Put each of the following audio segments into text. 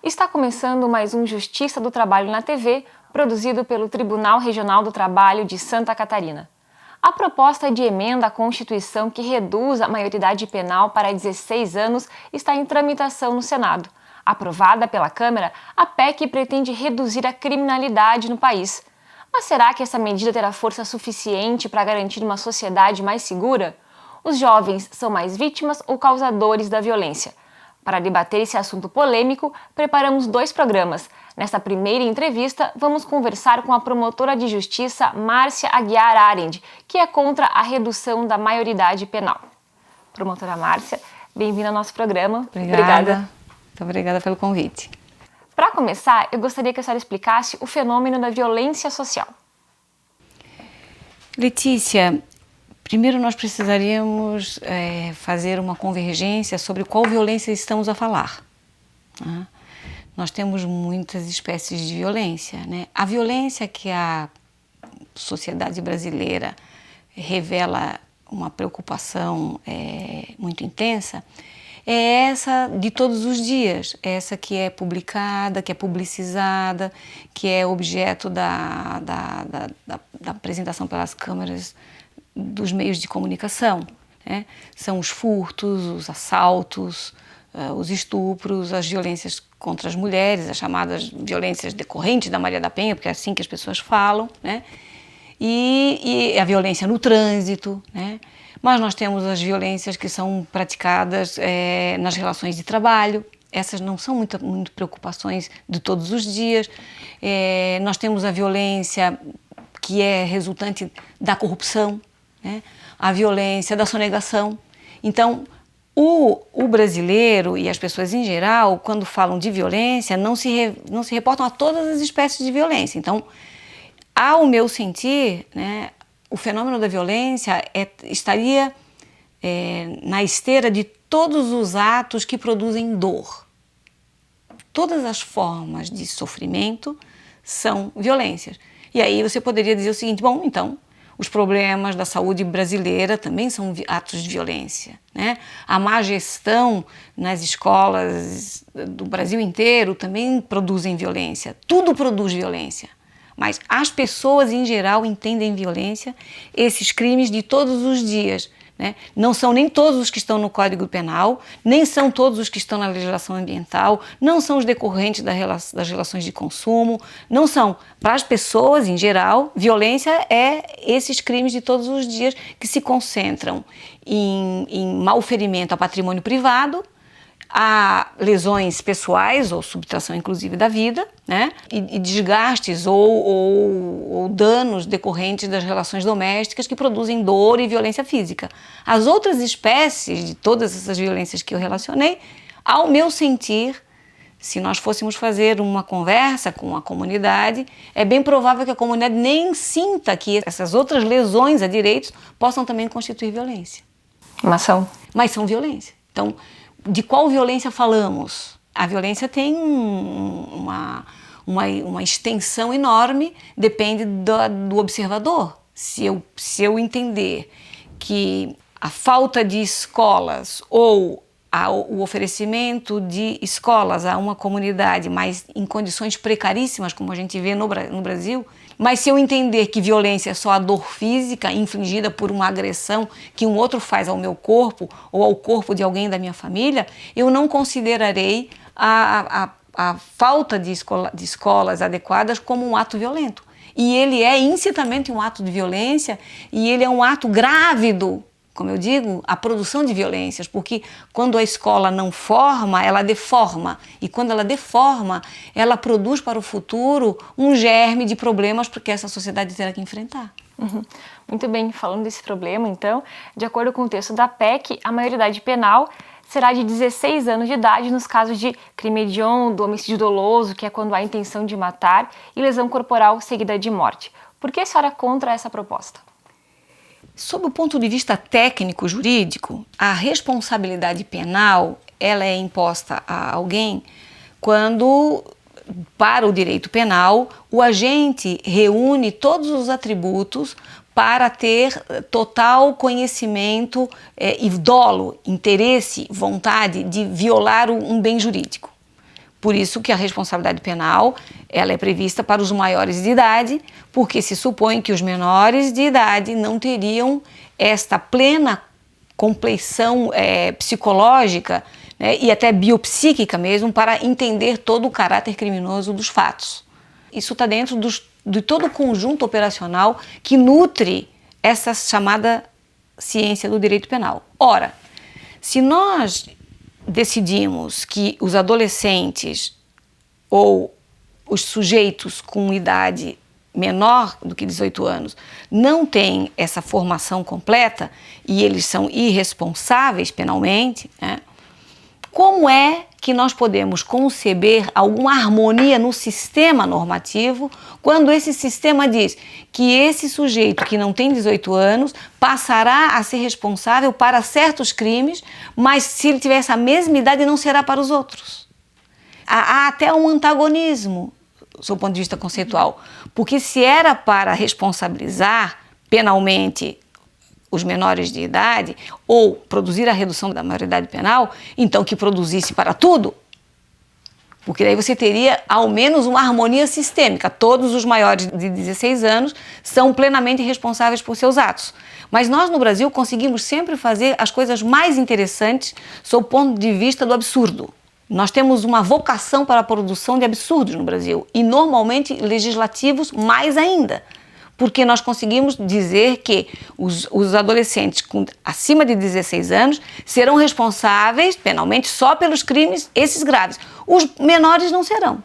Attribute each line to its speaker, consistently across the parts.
Speaker 1: Está começando mais um Justiça do Trabalho na TV, produzido pelo Tribunal Regional do Trabalho de Santa Catarina. A proposta de emenda à Constituição que reduz a maioridade penal para 16 anos está em tramitação no Senado. Aprovada pela Câmara, a PEC pretende reduzir a criminalidade no país. Mas será que essa medida terá força suficiente para garantir uma sociedade mais segura? Os jovens são mais vítimas ou causadores da violência? Para debater esse assunto polêmico, preparamos 2 programas. Nesta primeira entrevista, vamos conversar com a promotora de justiça Márcia Aguiar Arend, que é contra a redução da maioridade penal. Promotora Márcia, bem-vinda ao nosso programa.
Speaker 2: Obrigada. Muito obrigada pelo convite.
Speaker 1: Para começar, eu gostaria que a senhora explicasse o fenômeno da violência social.
Speaker 2: Letícia, primeiro nós precisaríamos fazer uma convergência sobre qual violência estamos a falar. Né? Nós temos muitas espécies de violência. Né? A violência que a sociedade brasileira revela uma preocupação muito intensa é essa de todos os dias, essa que é publicada, que é publicizada, que é objeto da apresentação pelas câmaras dos meios de comunicação. Né? São os furtos, os assaltos, os estupros, as violências contra as mulheres, as chamadas violências decorrentes da Maria da Penha, porque é assim que as pessoas falam, né? E a violência no trânsito, né? Mas nós temos as violências que são praticadas nas relações de trabalho. Essas não são muito preocupações de todos os dias. Nós temos a violência que é resultante da corrupção, né? A violência da sonegação. Então, o brasileiro e as pessoas em geral, quando falam de violência, não se reportam a todas as espécies de violência. Então, ao meu sentir, né, o fenômeno da violência estaria na esteira de todos os atos que produzem dor. Todas as formas de sofrimento são violências. E aí você poderia dizer o seguinte, bom, então, os problemas da saúde brasileira também são atos de violência. Né? A má gestão nas escolas do Brasil inteiro também produzem violência. Tudo produz violência. Mas as pessoas em geral entendem violência, esses crimes de todos os dias. Né? Não são nem todos os que estão no Código Penal, nem são todos os que estão na legislação ambiental, não são os decorrentes das relações de consumo, não são. Para as pessoas em geral, violência é esses crimes de todos os dias que se concentram em malferimento a patrimônio privado, a lesões pessoais ou subtração inclusive da vida, né? E desgastes ou danos decorrentes das relações domésticas que produzem dor e violência física. As outras espécies de todas essas violências que eu relacionei, ao meu sentir, se nós fôssemos fazer uma conversa com a comunidade, é bem provável que a comunidade nem sinta que essas outras lesões a direitos possam também constituir violência. Mas são violência. Então, de qual violência falamos? A violência tem uma extensão enorme, depende do observador. Se eu entender que a falta de escolas ou o oferecimento de escolas a uma comunidade, mas em condições precaríssimas, como a gente vê no Brasil, mas se eu entender que violência é só a dor física infligida por uma agressão que um outro faz ao meu corpo ou ao corpo de alguém da minha família, eu não considerarei a falta de escolas adequadas como um ato violento. E ele é incitamente um ato de violência e ele é um ato grávido, como eu digo, a produção de violências, porque quando a escola não forma, ela deforma. E quando ela deforma, ela produz para o futuro um germe de problemas que essa sociedade terá que enfrentar.
Speaker 1: Uhum. Muito bem, falando desse problema, então, de acordo com o texto da PEC, a maioridade penal será de 16 anos de idade nos casos de crime hediondo, homicídio doloso, que é quando há intenção de matar, e lesão corporal seguida de morte. Por que a senhora é contra essa proposta?
Speaker 2: Sob o ponto de vista técnico-jurídico, a responsabilidade penal ela é imposta a alguém quando, para o direito penal, o agente reúne todos os atributos para ter total conhecimento e dolo, interesse, vontade de violar um bem jurídico. Por isso que a responsabilidade penal ela é prevista para os maiores de idade, porque se supõe que os menores de idade não teriam esta plena compleição psicológica, né, e até biopsíquica mesmo, para entender todo o caráter criminoso dos fatos. Isso está dentro de todo o conjunto operacional que nutre essa chamada ciência do direito penal. Ora, se nós decidimos que os adolescentes ou os sujeitos com idade menor do que 18 anos não têm essa formação completa e eles são irresponsáveis penalmente, né? Como é que nós podemos conceber alguma harmonia no sistema normativo quando esse sistema diz que esse sujeito que não tem 18 anos passará a ser responsável para certos crimes, mas se ele tiver essa mesma idade não será para os outros? Há até um antagonismo, do ponto de vista conceitual, porque se era para responsabilizar penalmente os menores de idade, ou produzir a redução da maioridade penal, então que produzisse para tudo, porque daí você teria ao menos uma harmonia sistêmica. Todos os maiores de 16 anos são plenamente responsáveis por seus atos. Mas nós no Brasil conseguimos sempre fazer as coisas mais interessantes sob o ponto de vista do absurdo. Nós temos uma vocação para a produção de absurdos no Brasil, e normalmente legislativos mais ainda. Porque nós conseguimos dizer que os adolescentes acima de 16 anos serão responsáveis penalmente só pelos crimes, esses graves. Os menores não serão.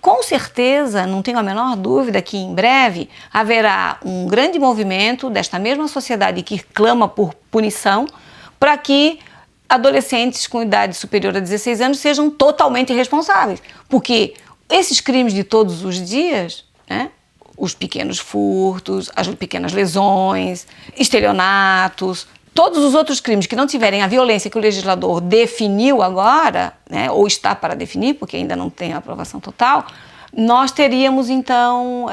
Speaker 2: Com certeza, não tenho a menor dúvida que em breve haverá um grande movimento desta mesma sociedade que clama por punição para que adolescentes com idade superior a 16 anos sejam totalmente responsáveis. Porque esses crimes de todos os dias, né? Os pequenos furtos, as pequenas lesões, estelionatos, todos os outros crimes que não tiverem a violência que o legislador definiu agora, né, ou está para definir, porque ainda não tem a aprovação total, nós teríamos então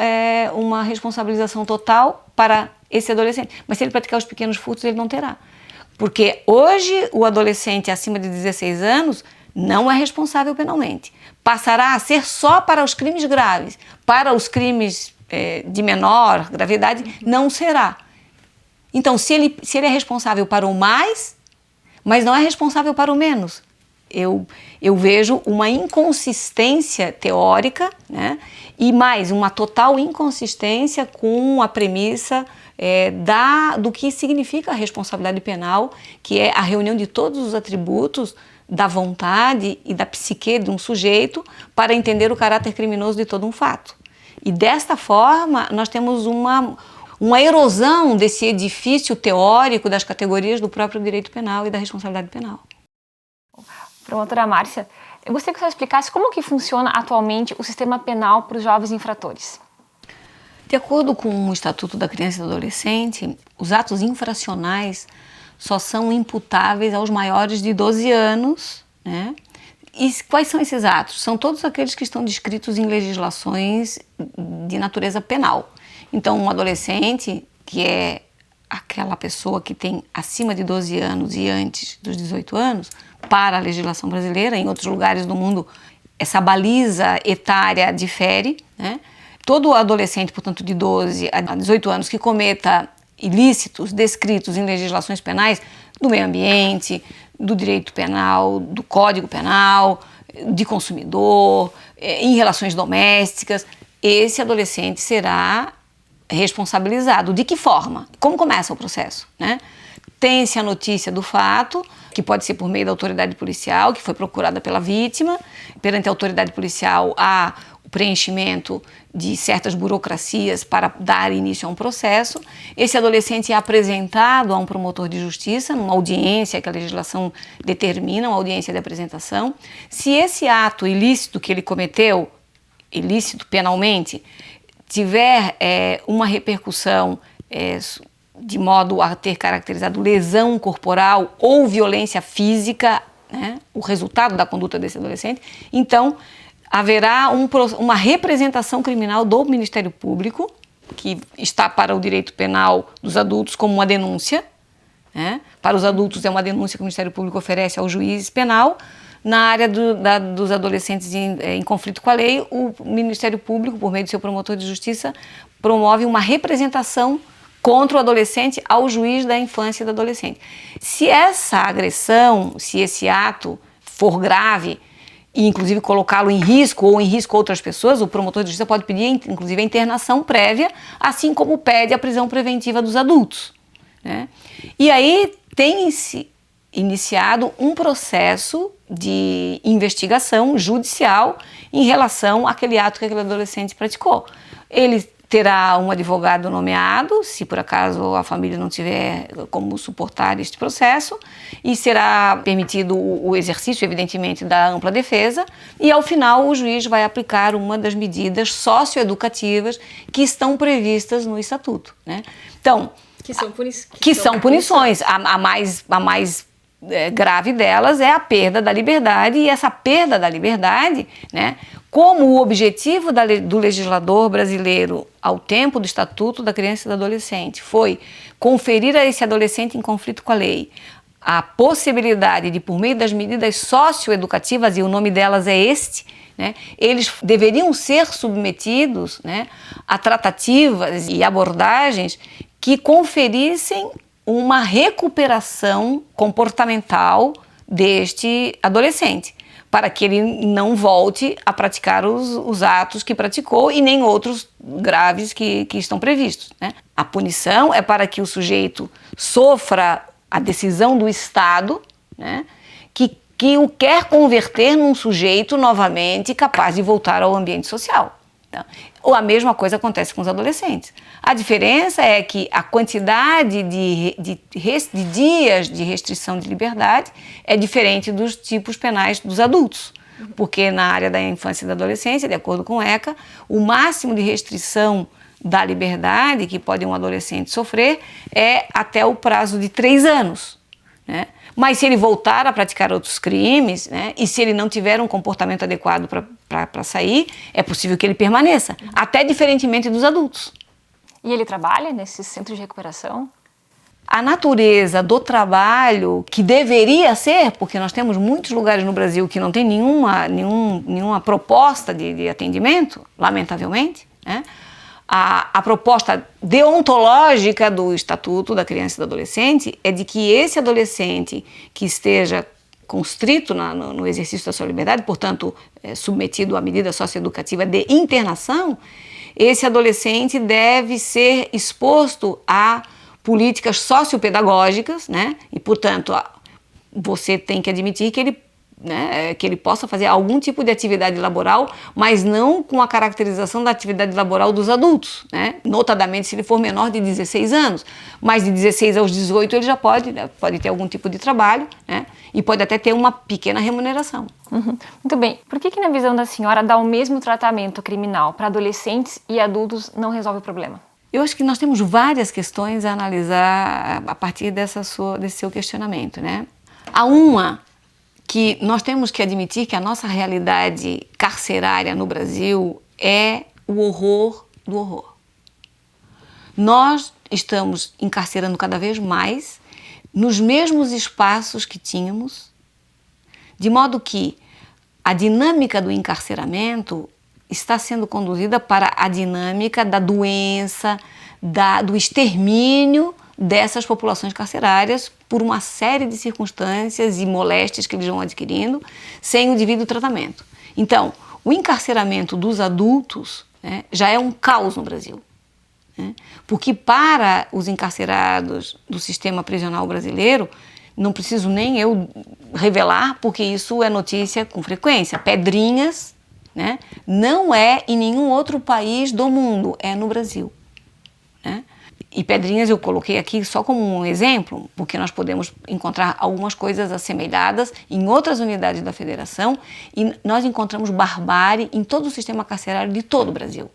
Speaker 2: uma responsabilização total para esse adolescente. Mas se ele praticar os pequenos furtos, ele não terá. Porque hoje o adolescente acima de 16 anos não é responsável penalmente. Passará a ser só para os crimes graves. Para os crimes de menor gravidade, não será. Então, se ele é responsável para o mais, mas não é responsável para o menos, eu vejo uma inconsistência teórica, né? E mais, uma total inconsistência com a premissa do que significa a responsabilidade penal, que é a reunião de todos os atributos da vontade e da psique de um sujeito para entender o caráter criminoso de todo um fato. E desta forma, nós temos uma erosão desse edifício teórico das categorias do próprio direito penal e da responsabilidade penal.
Speaker 1: Promotora Márcia, eu gostaria que você explicasse como que funciona atualmente o sistema penal para os jovens infratores.
Speaker 2: De acordo com o Estatuto da Criança e do Adolescente, os atos infracionais só são imputáveis aos maiores de 12 anos, né? E quais são esses atos? São todos aqueles que estão descritos em legislações de natureza penal. Então, um adolescente, que é aquela pessoa que tem acima de 12 anos e antes dos 18 anos, para a legislação brasileira, em outros lugares do mundo, essa baliza etária difere, né? Todo adolescente, portanto, de 12 a 18 anos que cometa ilícitos descritos em legislações penais do meio ambiente, do direito penal, do Código Penal, de consumidor, em relações domésticas, esse adolescente será responsabilizado. De que forma? Como começa o processo, né? Tem-se a notícia do fato, que pode ser por meio da autoridade policial, que foi procurada pela vítima. Perante a autoridade policial, há o preenchimento de certas burocracias para dar início a um processo. Esse adolescente é apresentado a um promotor de justiça, numa audiência que a legislação determina, uma audiência de apresentação. Se esse ato ilícito que ele cometeu, ilícito penalmente, tiver uma repercussão de modo a ter caracterizado lesão corporal ou violência física, né, o resultado da conduta desse adolescente, então haverá uma representação criminal do Ministério Público, que está para o direito penal dos adultos como uma denúncia, né? Para os adultos é uma denúncia que o Ministério Público oferece ao juiz penal. Na área dos adolescentes em conflito com a lei, o Ministério Público, por meio do seu promotor de justiça, promove uma representação contra o adolescente ao juiz da infância e do adolescente. Se essa agressão, se esse ato for grave, e inclusive colocá-lo em risco ou em risco outras pessoas, o promotor de justiça pode pedir, inclusive, a internação prévia, assim como pede a prisão preventiva dos adultos, né? E aí tem-se iniciado um processo de investigação judicial em relação àquele ato que aquele adolescente praticou. Ele terá um advogado nomeado, se por acaso a família não tiver como suportar este processo, e será permitido o exercício, evidentemente, da ampla defesa, e ao final o juiz vai aplicar uma das medidas socioeducativas que estão previstas no Estatuto, né? Então, que são punições. A mais grave delas é a perda da liberdade, e essa perda da liberdade, né, como o objetivo do legislador brasileiro ao tempo do Estatuto da Criança e do Adolescente foi conferir a esse adolescente em conflito com a lei a possibilidade de, por meio das medidas socioeducativas, e o nome delas é este, né, eles deveriam ser submetidos, né, a tratativas e abordagens que conferissem uma recuperação comportamental deste adolescente, para que ele não volte a praticar os atos que praticou e nem outros graves que estão previstos, né? A punição é para que o sujeito sofra a decisão do Estado, né, que o quer converter num sujeito novamente capaz de voltar ao ambiente social. Ou a mesma coisa acontece com os adolescentes. A diferença é que a quantidade de dias de restrição de liberdade é diferente dos tipos penais dos adultos. Porque na área da infância e da adolescência, de acordo com o ECA, o máximo de restrição da liberdade que pode um adolescente sofrer é até o prazo de 3 anos, né? Mas se ele voltar a praticar outros crimes, né, e se ele não tiver um comportamento adequado para sair, é possível que ele permaneça, até diferentemente dos adultos.
Speaker 1: E ele trabalha nesses centros de recuperação?
Speaker 2: A natureza do trabalho, que deveria ser, porque nós temos muitos lugares no Brasil que não tem nenhuma proposta de atendimento, lamentavelmente, né? A proposta deontológica do Estatuto da Criança e do Adolescente é de que esse adolescente que esteja constrito no exercício da sua liberdade, portanto, submetido à medida socioeducativa de internação, esse adolescente deve ser exposto a políticas sociopedagógicas, né? E, portanto, você tem que admitir que ele possa fazer algum tipo de atividade laboral, mas não com a caracterização da atividade laboral dos adultos, né? Notadamente se ele for menor de 16 anos, mas de 16 aos 18 ele já pode ter algum tipo de trabalho, né? E pode até ter uma pequena remuneração.
Speaker 1: Uhum. Muito bem. Por que na visão da senhora dar o mesmo tratamento criminal para adolescentes e adultos não resolve o problema?
Speaker 2: Eu acho que nós temos várias questões a analisar a partir desse seu questionamento, né? Há uma que nós temos que admitir que a nossa realidade carcerária no Brasil é o horror do horror. Nós estamos encarcerando cada vez mais nos mesmos espaços que tínhamos, de modo que a dinâmica do encarceramento está sendo conduzida para a dinâmica da doença, do extermínio dessas populações carcerárias por uma série de circunstâncias e moléstias que eles vão adquirindo sem o devido tratamento. Então, o encarceramento dos adultos, né, já é um caos no Brasil, né? Porque para os encarcerados do sistema prisional brasileiro, não preciso nem eu revelar, porque isso é notícia com frequência, Pedrinhas, né, não é em nenhum outro país do mundo, é no Brasil, né? E Pedrinhas eu coloquei aqui só como um exemplo, porque nós podemos encontrar algumas coisas assemelhadas em outras unidades da federação, e nós encontramos barbárie em todo o sistema carcerário de todo o Brasil,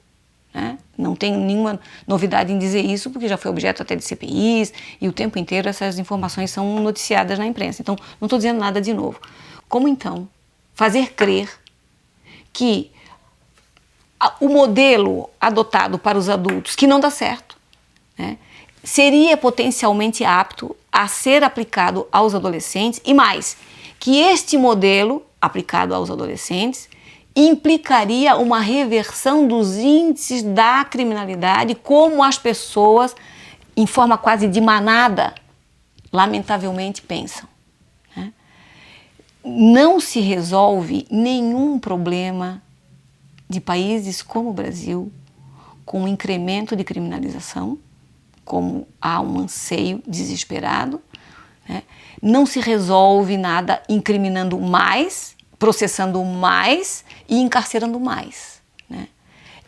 Speaker 2: né? Não tenho nenhuma novidade em dizer isso, porque já foi objeto até de CPIs, e o tempo inteiro essas informações são noticiadas na imprensa. Então, não estou dizendo nada de novo. Como então fazer crer que o modelo adotado para os adultos, que não dá certo, né, seria potencialmente apto a ser aplicado aos adolescentes, e mais, que este modelo aplicado aos adolescentes implicaria uma reversão dos índices da criminalidade, como as pessoas, em forma quase de manada, lamentavelmente pensam. Né? Não se resolve nenhum problema de países como o Brasil com um incremento de criminalização, como há um anseio desesperado. Né? Não se resolve nada incriminando mais, processando mais e encarcerando mais. Né?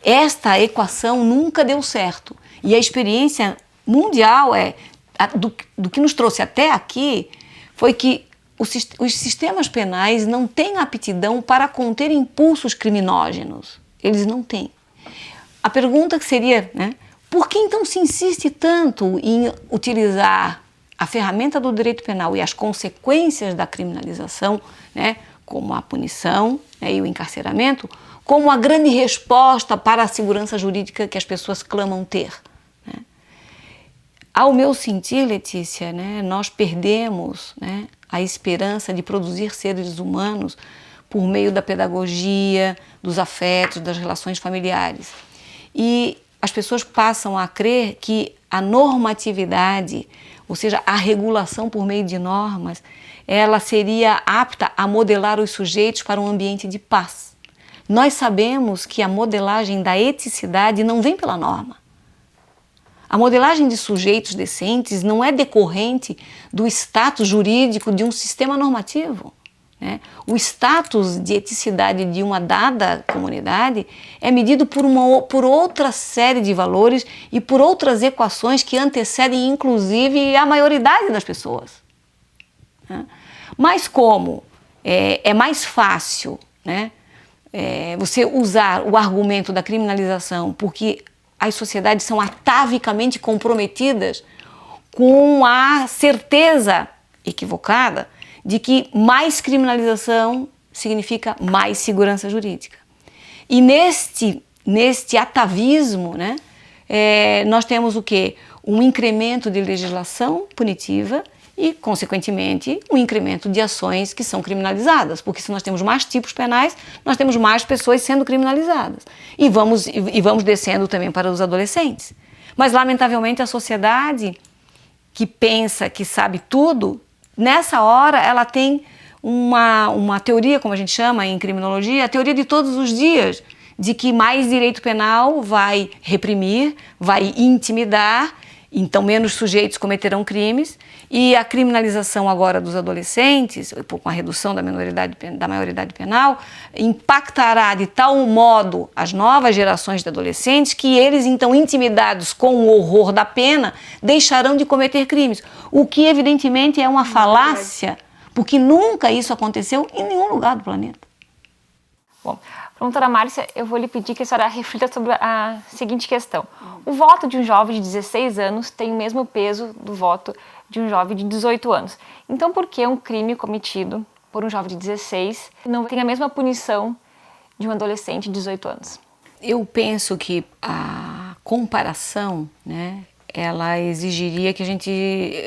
Speaker 2: Esta equação nunca deu certo. E a experiência mundial do que nos trouxe até aqui foi que os sistemas penais não têm aptidão para conter impulsos criminógenos. Eles não têm. A pergunta que seria, né, por que então se insiste tanto em utilizar a ferramenta do direito penal e as consequências da criminalização, né, como a punição, né, e o encarceramento, como a grande resposta para a segurança jurídica que as pessoas clamam ter? Né? Ao meu sentir, Letícia, né, nós perdemos, né, a esperança de produzir seres humanos por meio da pedagogia, dos afetos, das relações familiares. E as pessoas passam a crer que a normatividade, ou seja, a regulação por meio de normas, ela seria apta a modelar os sujeitos para um ambiente de paz. Nós sabemos que a modelagem da eticidade não vem pela norma. A modelagem de sujeitos decentes não é decorrente do status jurídico de um sistema normativo. Né? O status de eticidade de uma dada comunidade é medido por outra série de valores e por outras equações que antecedem, inclusive, a maioridade das pessoas. Né? Mas como é mais fácil, né, você usar o argumento da criminalização porque as sociedades são atavicamente comprometidas com a certeza equivocada de que mais criminalização significa mais segurança jurídica. E neste atavismo, né, nós temos o quê? Um incremento de legislação punitiva e, consequentemente, um incremento de ações que são criminalizadas, porque se nós temos mais tipos penais, nós temos mais pessoas sendo criminalizadas. E vamos descendo também para os adolescentes. Mas, lamentavelmente, a sociedade que pensa que sabe tudo, nessa hora ela tem uma teoria, como a gente chama em criminologia, a teoria de todos os dias, de que mais direito penal vai reprimir, vai intimidar, então menos sujeitos cometerão crimes, e a criminalização agora dos adolescentes, com a redução da maioridade penal, impactará de tal modo as novas gerações de adolescentes que eles, então, intimidados com o horror da pena, deixarão de cometer crimes. O que, evidentemente, é uma falácia, porque nunca isso aconteceu em nenhum lugar do planeta.
Speaker 1: Bom, promotora Márcia, eu vou lhe pedir que a senhora reflita sobre a seguinte questão. O voto de um jovem de 16 anos tem o mesmo peso do voto de um jovem de 18 anos. Então, por que um crime cometido por um jovem de 16 não tem a mesma punição de um adolescente de 18 anos?
Speaker 2: Eu penso que a comparação, né, ela exigiria que a gente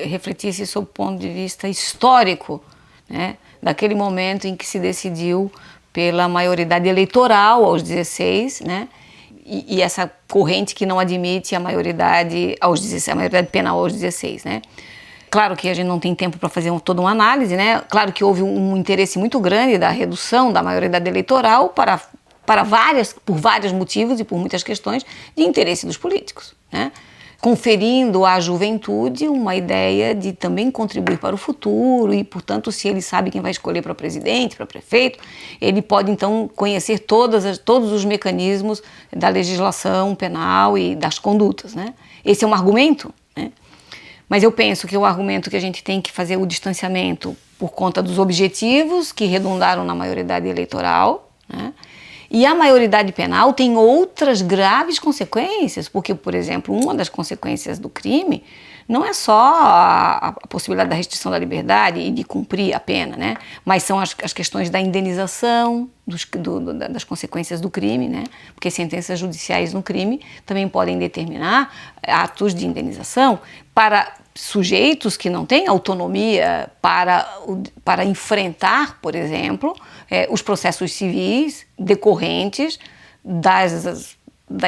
Speaker 2: refletisse sobre o ponto de vista histórico, né, daquele momento em que se decidiu pela maioridade eleitoral aos 16, né? E essa corrente que não admite a maioridade aos 16, a maioridade penal aos 16, né? Claro que a gente não tem tempo para fazer toda uma análise, né? Claro que houve um interesse muito grande da redução da maioridade eleitoral por vários motivos e por muitas questões de interesse dos políticos, né? Conferindo à juventude uma ideia de também contribuir para o futuro e, portanto, se ele sabe quem vai escolher para presidente, para prefeito, ele pode, então, conhecer todos os mecanismos da legislação penal e das condutas, né? Esse é um argumento, né? Mas eu penso que o argumento que a gente tem que fazer o distanciamento por conta dos objetivos que redundaram na maioridade eleitoral, né? E a maioridade penal tem outras graves consequências, porque, por exemplo, uma das consequências do crime não é só a possibilidade da restrição da liberdade e de cumprir a pena, né? Mas são as questões da indenização, das consequências do crime, né? Porque sentenças judiciais no crime também podem determinar atos de indenização para sujeitos que não têm autonomia para enfrentar, por exemplo, os processos civis decorrentes das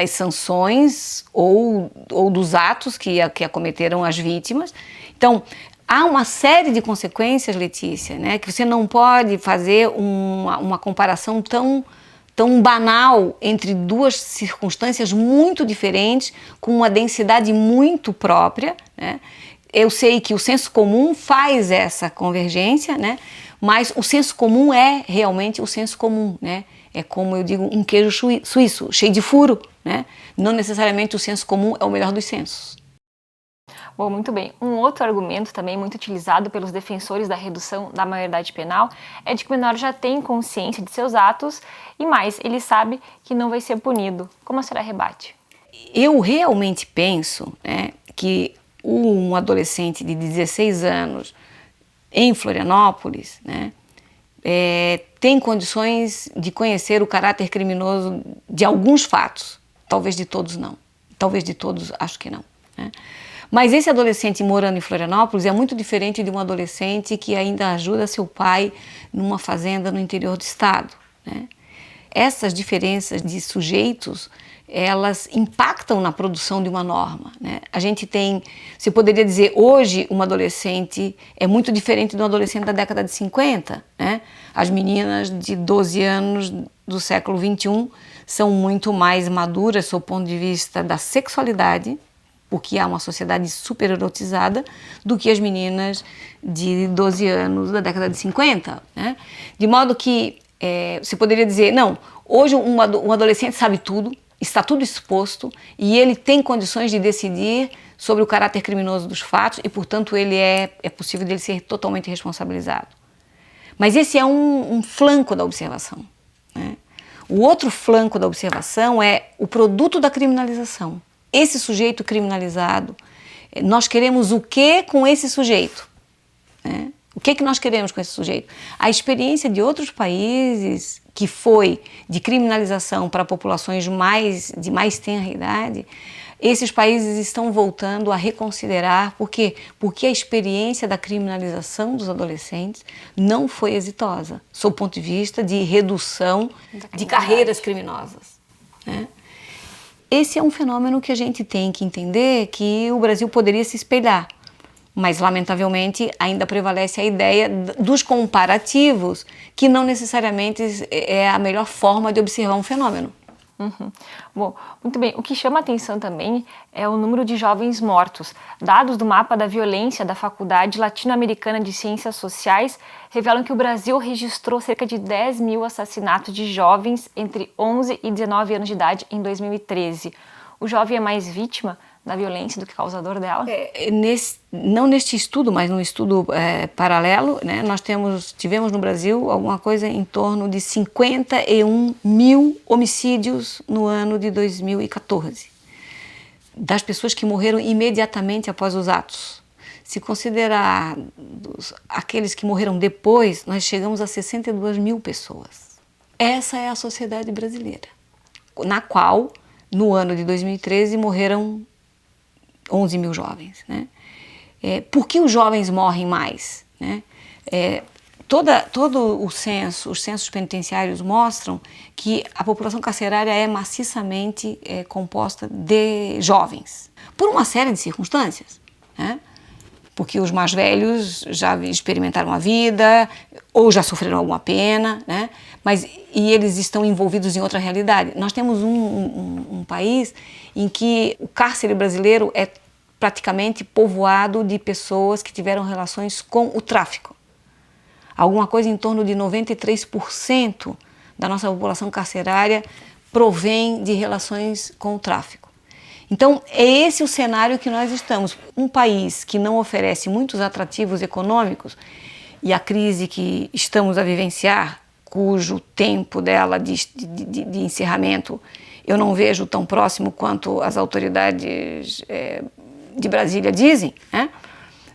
Speaker 2: sanções ou dos atos que acometeram as vítimas. Então, há uma série de consequências, Letícia, né, que você não pode fazer uma comparação tão banal entre duas circunstâncias muito diferentes, com uma densidade muito própria, né? Eu sei que o senso comum faz essa convergência, né? Mas o senso comum é realmente o senso comum, né? É como eu digo, um queijo suíço, cheio de furo, né? Não necessariamente o senso comum é o melhor dos sensos.
Speaker 1: Bom, muito bem. Um outro argumento também muito utilizado pelos defensores da redução da maioridade penal é de que o menor já tem consciência de seus atos e mais, ele sabe que não vai ser punido. Como a senhora rebate?
Speaker 2: Eu realmente penso, né, que um adolescente de 16 anos em Florianópolis, né, tem condições de conhecer o caráter criminoso de alguns fatos, talvez de todos não, talvez de todos acho que não, né? Mas esse adolescente morando em Florianópolis é muito diferente de um adolescente que ainda ajuda seu pai numa fazenda no interior do estado, né? Essas diferenças de sujeitos, elas impactam na produção de uma norma, né? A gente tem, você poderia dizer, hoje um adolescente é muito diferente de um adolescente da década de 50, né? As meninas de 12 anos do século XXI são muito mais maduras sob o ponto de vista da sexualidade, porque há uma sociedade super erotizada, do que as meninas de 12 anos da década de 50, né? De modo que você poderia dizer, não, hoje um adolescente sabe tudo, está tudo exposto e ele tem condições de decidir sobre o caráter criminoso dos fatos e, portanto, ele é possível dele ser totalmente responsabilizado. Mas esse é um flanco da observação, né? O outro flanco da observação é o produto da criminalização. Esse sujeito criminalizado, nós queremos o que com esse sujeito, né? O que nós queremos com esse sujeito? A experiência de outros países que foi de criminalização para populações de mais tenra idade, esses países estão voltando a reconsiderar. Por quê? Porque a experiência da criminalização dos adolescentes não foi exitosa, sob o ponto de vista de redução de carreiras criminosas, né? Esse é um fenômeno que a gente tem que entender que o Brasil poderia se espelhar, mas lamentavelmente ainda prevalece a ideia dos comparativos, que não necessariamente é a melhor forma de observar um fenômeno.
Speaker 1: Uhum. Bom, muito bem. O que chama atenção também é o número de jovens mortos. Dados do mapa da violência da Faculdade Latino-Americana de Ciências Sociais revelam que o Brasil registrou cerca de 10 mil assassinatos de jovens entre 11 e 19 anos de idade em 2013. O jovem é mais vítima da violência do que causador dela?
Speaker 2: Não neste estudo, mas num estudo paralelo, né, nós tivemos no Brasil alguma coisa em torno de 51 mil homicídios no ano de 2014, das pessoas que morreram imediatamente após os atos. Se considerar aqueles que morreram depois, nós chegamos a 62 mil pessoas. Essa é a sociedade brasileira, na qual, no ano de 2013, morreram 11 mil jovens, né? Por que os jovens morrem mais, né? Todo os censos penitenciários mostram que a população carcerária é maciçamente composta de jovens, por uma série de circunstâncias, né? Porque os mais velhos já experimentaram a vida ou já sofreram alguma pena, né? E eles estão envolvidos em outra realidade. Nós temos um país em que o cárcere brasileiro é praticamente povoado de pessoas que tiveram relações com o tráfico. Alguma coisa em torno de 93% da nossa população carcerária provém de relações com o tráfico. Então, é esse o cenário que nós estamos. Um país que não oferece muitos atrativos econômicos, e a crise que estamos a vivenciar, cujo tempo dela de encerramento eu não vejo tão próximo quanto as autoridades de Brasília dizem, né?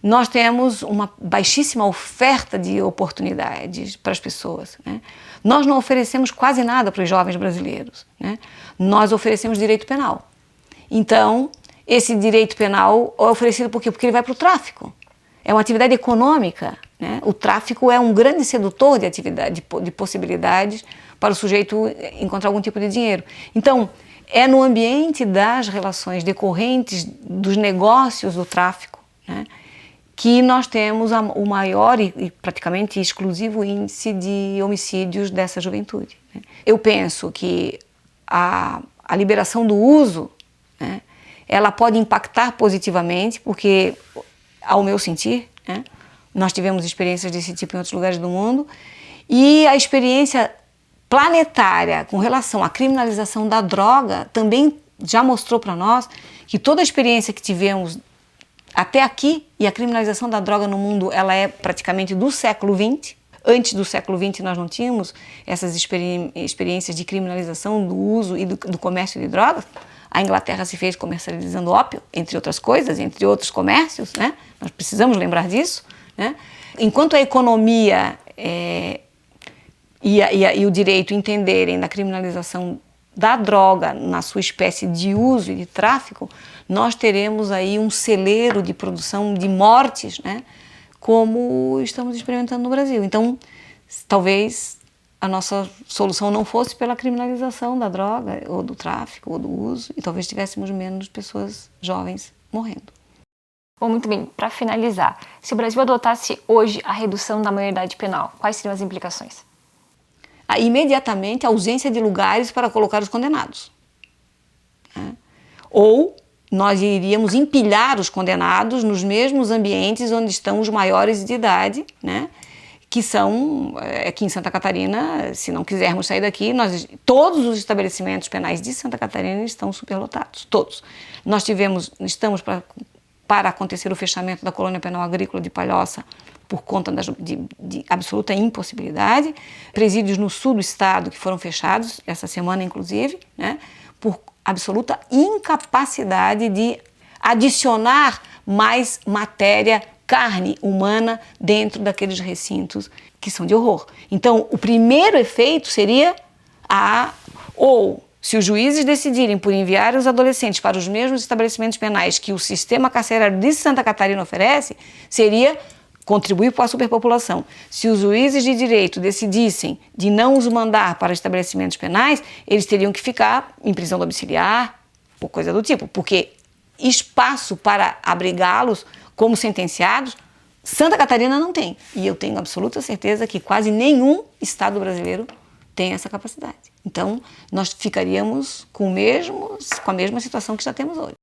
Speaker 2: Nós temos uma baixíssima oferta de oportunidades para as pessoas, né? Nós não oferecemos quase nada para os jovens brasileiros, né? Nós oferecemos direito penal. Então, esse direito penal é oferecido por quê? Porque ele vai para o tráfico. É uma atividade econômica, né? O tráfico é um grande sedutor de atividade, de possibilidades para o sujeito encontrar algum tipo de dinheiro. Então, é no ambiente das relações decorrentes dos negócios do tráfico, né, que nós temos o maior e praticamente exclusivo índice de homicídios dessa juventude, né? Eu penso que a liberação do uso, né, ela pode impactar positivamente, porque, ao meu sentir, né, nós tivemos experiências desse tipo em outros lugares do mundo, e a experiência planetária com relação à criminalização da droga também já mostrou para nós que toda a experiência que tivemos até aqui, e a criminalização da droga no mundo, ela é praticamente do século XX. Antes do século XX nós não tínhamos essas experiências de criminalização do uso e do comércio de drogas. A Inglaterra se fez comercializando ópio, entre outras coisas, entre outros comércios, né? Nós precisamos lembrar disso, né? Enquanto a economia e o direito entenderem da criminalização da droga na sua espécie de uso e de tráfico, nós teremos aí um celeiro de produção de mortes, né, como estamos experimentando no Brasil. Então, talvez a nossa solução não fosse pela criminalização da droga, ou do tráfico, ou do uso, e talvez tivéssemos menos pessoas jovens morrendo.
Speaker 1: Bom, muito bem, para finalizar, se o Brasil adotasse hoje a redução da maioridade penal, quais seriam as implicações?
Speaker 2: Imediatamente a ausência de lugares para colocar os condenados, né? Ou nós iríamos empilhar os condenados nos mesmos ambientes onde estão os maiores de idade, né? Que são, aqui em Santa Catarina, se não quisermos sair daqui, todos os estabelecimentos penais de Santa Catarina estão superlotados, todos. Estamos para acontecer o fechamento da colônia penal agrícola de Palhoça por conta de absoluta impossibilidade, presídios no sul do estado que foram fechados, essa semana inclusive, né, por absoluta incapacidade de adicionar mais matéria, carne humana dentro daqueles recintos que são de horror. Então, o primeiro efeito seria se os juízes decidirem por enviar os adolescentes para os mesmos estabelecimentos penais que o sistema carcerário de Santa Catarina oferece, seria contribuir para a superpopulação. Se os juízes de direito decidissem de não os mandar para estabelecimentos penais, eles teriam que ficar em prisão domiciliar ou coisa do tipo, porque espaço para abrigá-los como sentenciados, Santa Catarina não tem. E eu tenho absoluta certeza que quase nenhum estado brasileiro tem essa capacidade. Então, nós ficaríamos com a mesma situação que já temos hoje.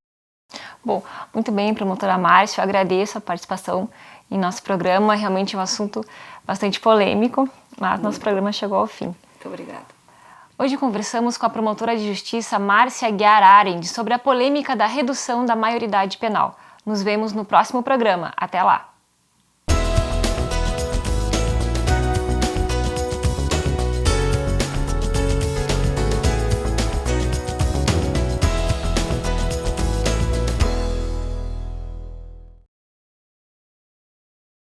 Speaker 1: Bom, muito bem, promotora Márcia, eu agradeço a participação em nosso programa. Realmente é um assunto bastante polêmico, mas nosso programa chegou ao fim.
Speaker 2: Muito obrigada.
Speaker 1: Hoje conversamos com a promotora de justiça Márcia Aguiar Arend sobre a polêmica da redução da maioridade penal. Nos vemos no próximo programa. Até lá!